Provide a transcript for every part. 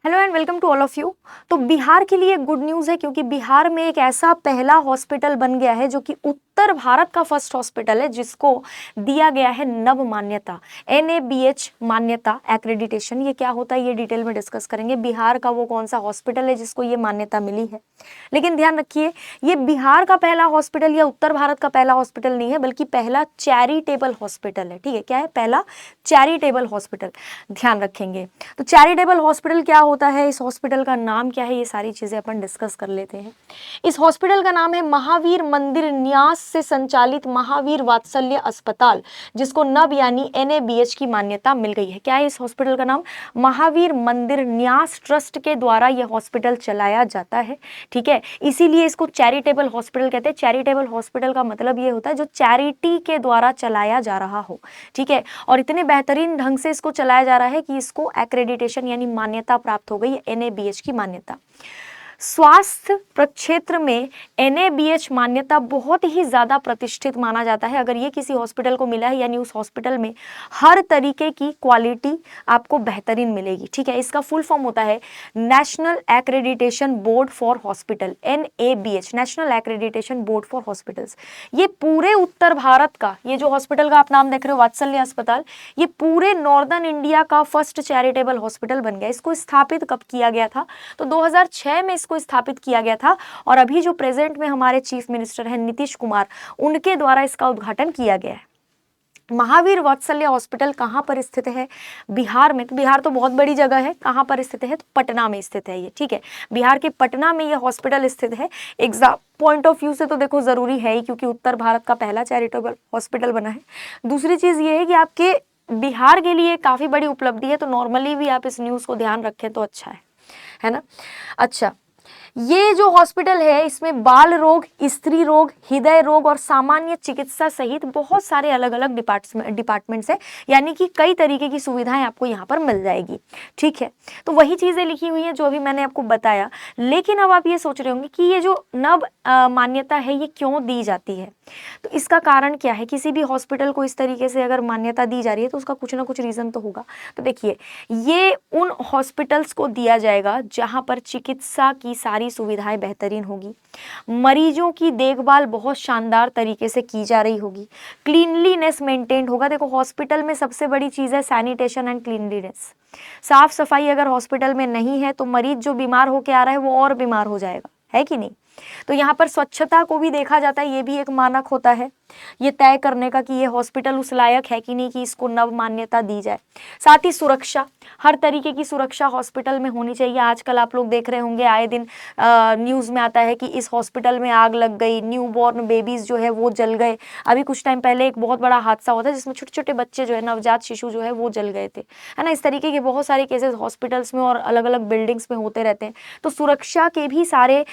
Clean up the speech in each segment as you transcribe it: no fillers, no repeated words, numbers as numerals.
Hello and welcome to all of you. तो बिहार के लिए गुड न्यूज़ है क्योंकि बिहार में एक ऐसा पहला हॉस्पिटल बन गया है जो कि उत्तर भारत का फर्स्ट हॉस्पिटल है जिसको दिया गया है नव मान्यता, NABH मान्यता एक्रेडिटेशन। ये क्या होता है ये डिटेल में डिस्कस करेंगे। बिहार का वो कौन सा हॉस्पिटल है जिसको ये मान्यता मिली है। लेकिन ध्यान रखिए, ये बिहार का पहला हॉस्पिटल या उत्तर भारत का पहला हॉस्पिटल नहीं है, बल्कि पहला चैरिटेबल हॉस्पिटल है। ठीक है, क्या है? पहला चैरिटेबल हॉस्पिटल। ध्यान रखेंगे। तो चैरिटेबल हॉस्पिटल क्या होता है, इस हॉस्पिटल का नाम क्या है, ये सारी चीजें अपन डिस्कस कर लेते हैं। इस हॉस्पिटल का नाम है महावीर मंदिर न्यास से संचालित महावीर वात्सल्य अस्पताल, जिसको नव यानी NABH की मान्यता मिल गई है। क्या है इस हॉस्पिटल का नाम? महावीर मंदिर न्यास ट्रस्ट के द्वारा यह हॉस्पिटल चलाया जाता है। ठीक है, इसीलिए इसको चैरिटेबल हॉस्पिटल कहते हैं। चैरिटेबल हॉस्पिटल का मतलब ये होता है जो चैरिटी के द्वारा चलाया जा रहा हो। ठीक है, और इतने बेहतरीन ढंग से इसको चलाया जा रहा है कि इसको एक्रेडिटेशन यानी मान्यता प्राप्त हो गई है, NABH की मान्यता। स्वास्थ्य प्रक्षेत्र में NABH मान्यता बहुत ही ज़्यादा प्रतिष्ठित माना जाता है। अगर ये किसी हॉस्पिटल को मिला है यानी उस हॉस्पिटल में हर तरीके की क्वालिटी आपको बेहतरीन मिलेगी। ठीक है, इसका फुल फॉर्म होता है national accreditation board for hospital, NABH, national accreditation board for hospitals. ये पूरे उत्तर भारत का, ये जो हॉस्पिटल का आप नाम देख रहे हो वात्सल्य अस्पताल, ये पूरे नॉर्दर्न इंडिया का फर्स्ट चैरिटेबल हॉस्पिटल बन गया। इसको स्थापित कब किया गया था? तो 2006 में इसको स्थापित किया गया था और अभी जो प्रेजेंट में हमारे चीफ मिनिस्टर हैं नीतीश कुमार, उनके द्वारा इसका उद्घाटन किया गया है। महावीर वात्सल्य हॉस्पिटल कहाँ पर स्थित है? बिहार में। तो बिहार तो बहुत बड़ी जगह है, कहाँ पर स्थित है? तो पटना में स्थित है ये। ठीक है, बिहार के पटना में ये हॉस्पिटल स्थित है। एग्जाम पॉइंट ऑफ व्यू से तो देखो जरूरी है ही, क्योंकि उत्तर भारत का पहला चैरिटेबल हॉस्पिटल बना है। दूसरी चीज ये है कि आपके बिहार के लिए काफी बड़ी उपलब्धि है, तो नॉर्मली भी आप इस न्यूज को ध्यान रखें तो अच्छा है ना। अच्छा, ये जो हॉस्पिटल है इसमें बाल रोग, स्त्री रोग, हृदय रोग और सामान्य चिकित्सा सहित बहुत सारे अलग अलग डिपार्टमेंट्स है, यानी कि कई तरीके की सुविधाएं आपको यहाँ पर मिल जाएगी। ठीक है, तो वही चीजें लिखी हुई हैं जो अभी मैंने आपको बताया। लेकिन अब आप ये सोच रहे होंगे कि ये जो नव मान्यता है ये क्यों दी जाती है? तो इसका कारण क्या है? किसी भी हॉस्पिटल को इस तरीके से अगर मान्यता दी जा रही है तो उसका कुछ ना कुछ रीजन तो होगा। तो देखिए, ये उन हॉस्पिटल्स को दिया जाएगा जहां पर चिकित्सा की सारी सुविधाएं बेहतरीन होगी, मरीजों की देखभाल बहुत शानदार तरीके से की जा रही होगी, क्लीनलीनेस मेंटेन होगा। देखो, हॉस्पिटल में सबसे बड़ी चीज है सैनिटेशन एंड क्लीनलीनेस। साफ सफाई अगर हॉस्पिटल में नहीं है तो मरीज जो बीमार होके आ रहा है वो और बीमार हो जाएगा, है कि नहीं? तो यहाँ पर स्वच्छता को भी देखा जाता है, ये भी एक मानक होता है ये तय करने का कि ये हॉस्पिटल उस लायक है कि नहीं कि इसको नव मान्यता दी जाए। साथ ही सुरक्षा, हर तरीके की सुरक्षा हॉस्पिटल में होनी चाहिए। आजकल आप लोग देख रहे होंगे आए दिन न्यूज में आता है कि इस हॉस्पिटल में आग लग गई, न्यूबॉर्न बेबीज जो है वो जल गए। अभी कुछ टाइम पहले एक बहुत बड़ा हादसा हुआ था जिसमें छोटे छोटे बच्चे जो है, नवजात शिशु जो है वो जल गए थे, है ना। इस तरीके के बहुत सारे केसेस हॉस्पिटल्स में और अलग अलग बिल्डिंग्स में होते रहते हैं। तो सुरक्षा के भी सारे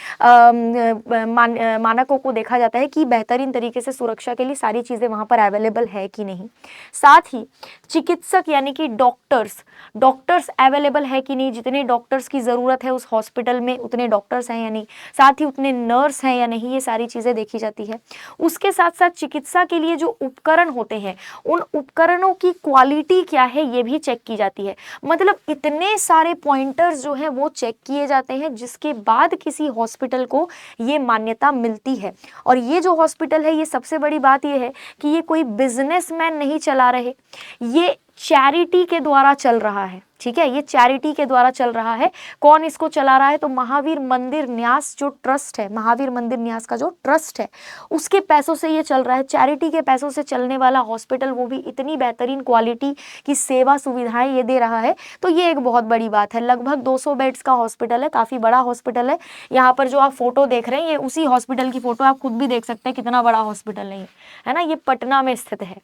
मानकों को देखा जाता है कि बेहतरीन तरीके से सुरक्षा के लिए सारी चीजें वहां पर अवेलेबल है कि नहीं। साथ ही चिकित्सक यानी कि डॉक्टर्स अवेलेबल है कि नहीं, जितने डॉक्टर्स की जरूरत है उस हॉस्पिटल में उतने डॉक्टर्स हैं या नहीं, साथ ही उतने नर्स हैं या नहीं, ये सारी चीजें देखी जाती है। उसके साथ साथ चिकित्सा के लिए जो उपकरण होते हैं उन उपकरणों की क्वालिटी क्या है ये भी चेक की जाती है। मतलब इतने सारे पॉइंटर्स जो हैं वो चेक किए जाते हैं जिसके बाद किसी हॉस्पिटल को ये मान्यता मिलती है। और ये जो हॉस्पिटल है, ये सबसे बड़ी बात ये है कि ये कोई बिजनेसमैन नहीं चला रहे, ये चैरिटी के द्वारा चल रहा है। ठीक है, ये चैरिटी के द्वारा चल रहा है। कौन इसको चला रहा है? तो महावीर मंदिर न्यास जो ट्रस्ट है, महावीर मंदिर न्यास का जो ट्रस्ट है उसके पैसों से ये चल रहा है। चैरिटी के पैसों से चलने वाला हॉस्पिटल, वो भी इतनी बेहतरीन क्वालिटी की सेवा सुविधाएं ये दे रहा है, तो ये एक बहुत बड़ी बात है। लगभग 200 बेड्स का हॉस्पिटल है, काफी बड़ा हॉस्पिटल है। यहाँ पर जो आप फोटो देख रहे हैं ये उसी हॉस्पिटल की फोटो, आप खुद भी देख सकते हैं कितना बड़ा हॉस्पिटल है ना। ये पटना में स्थित है।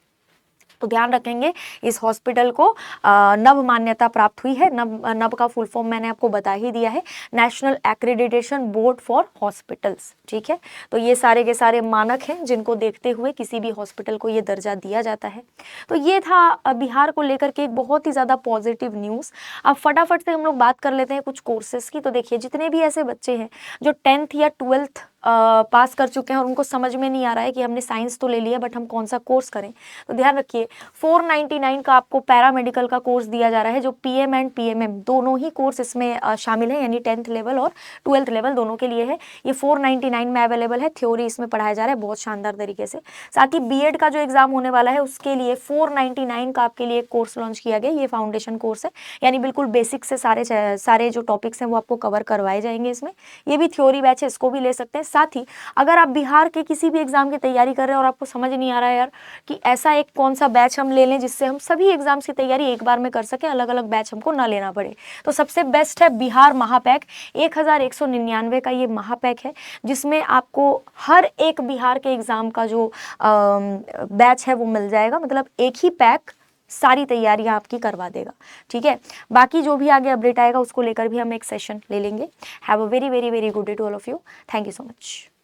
तो ध्यान रखेंगे, इस हॉस्पिटल को नव मान्यता प्राप्त हुई है। नव का फुल फॉर्म मैंने आपको बता ही दिया है, national accreditation board for hospitals. ठीक है, तो ये सारे के सारे मानक हैं जिनको देखते हुए किसी भी हॉस्पिटल को ये दर्जा दिया जाता है। तो ये था बिहार को लेकर के एक बहुत ही ज़्यादा पॉजिटिव न्यूज़। अब फटाफट से हम लोग बात कर लेते हैं कुछ कोर्सेज की। तो देखिए, जितने भी ऐसे बच्चे हैं जो 10th या 12th पास कर चुके हैं और उनको समझ में नहीं आ रहा है कि हमने साइंस तो ले लिया बट हम कौन सा कोर्स करें, तो ध्यान रखिए लिए 499 का आपको पैरामेडिकल का कोर्स दिया जा रहा है, जो पीएम एंड पीएमएम दोनों ही कोर्स इसमें शामिल है, यानी 10th लेवल और 12th लेवल दोनों के लिए है। ये 499 में अवेलेबल है, थ्योरी इसमें पढ़ाया जा रहा है बहुत शानदार तरीके से। साथ ही बीएड का जो एग्जाम होने वाला है उसके लिए 499 का आपके लिए कोर्स लॉन्च किया गया। ये फाउंडेशन कोर्स है, यानी बिल्कुल बेसिक से सारे जो टॉपिक्स हैं वो आपको कवर करवाए जाएंगे इसमें। ये भी थ्योरी बैच है, इसको भी ले सकते हैं। साथ ही अगर आप बिहार के किसी भी एग्जाम की तैयारी कर रहे हैं और आपको समझ नहीं आ रहा है यार कि ऐसा एक कौन सा बैच हम ले लें जिससे हम सभी एग्जाम्स की तैयारी एक बार में कर सकें, अलग अलग बैच हमको ना लेना पड़े, तो सबसे बेस्ट है बिहार महापैक। 1199 का ये महापैक है, जिसमें आपको हर एक बिहार के एग्जाम का जो बैच है वो मिल जाएगा, मतलब एक ही पैक सारी तैयारियां आपकी करवा देगा। ठीक है, बाकी जो भी आगे अपडेट आएगा उसको लेकर भी हम एक सेशन ले लेंगे। Have a very very very good day to all of you. Thank you so much.